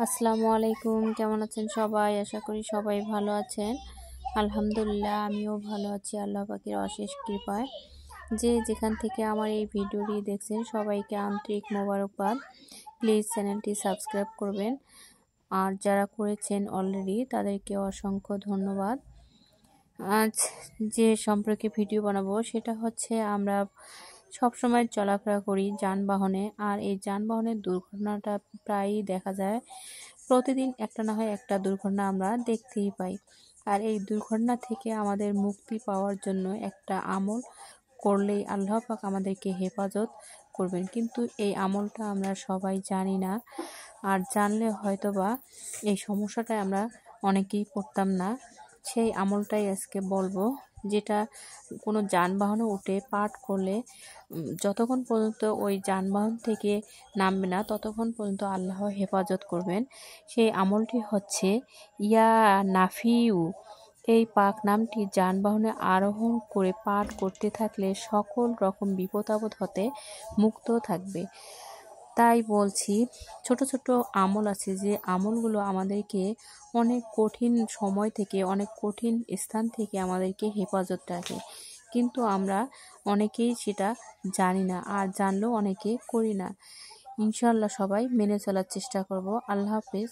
আসসালামু আলাইকুম, কেমন আছেন সবাই? আশা করি সবাই ভালো আছেন। আলহামদুলিল্লাহ, আমিও ভালো আছি আল্লাহ পাকের অশেষ কৃপায়। যে যেখান থেকে আমার এই ভিডিওটি দেখছেন সবাইকে আন্তরিক মোবারকবাদ। প্লিজ চ্যানেলটি সাবস্ক্রাইব করবেন, আর যারা করেছেন অলরেডি তাদেরকে অসংখ্য ধন্যবাদ। আজ যে সম্পর্কে ভিডিও বানাবো সেটা হচ্ছে, আমরা সবসময় চলাফেরা করি যানবাহনে, আর এই যানবাহনের দুর্ঘটনাটা প্রায়ই দেখা যায়। প্রতিদিন একটা না হয় একটা দুর্ঘটনা আমরা দেখতেই পাই। আর এই দুর্ঘটনা থেকে আমাদের মুক্তি পাওয়ার জন্য একটা আমল করলেই আল্লাহ পাক আমাদেরকে হেফাজত করবেন, কিন্তু এই আমলটা আমরা সবাই জানি না। আর জানলে হয়তোবা এই সমস্যাটা আমরা অনেকেই পড়তাম না। সেই আমলটাই আজকে বলবো, যেটা কোনো যানবাহনে উঠে পাঠ করলে যতক্ষণ পর্যন্ত ওই যানবাহন থেকে নামবে না ততক্ষণ পর্যন্ত আল্লাহ হেফাজত করবেন। সেই আমলটি হচ্ছে ইয়া নাফিউ। এই পাক নামটি যানবাহনে আরোহণ করে পাঠ করতে থাকলে সকল রকম বিপদ আপদ হতে মুক্ত থাকবে। তাই বলছি, ছোট ছোট আমল আছে যে আমলগুলো আমাদেরকে অনেক কঠিন সময় থেকে, অনেক কঠিন স্থান থেকে আমাদেরকে হেফাজত রাখে, কিন্তু আমরা অনেকেই সেটা জানি না, আর জানলেও অনেকে করি না। ইনশাআল্লাহ সবাই মেনে চলার চেষ্টা করব। আল্লাহ হাফেজ।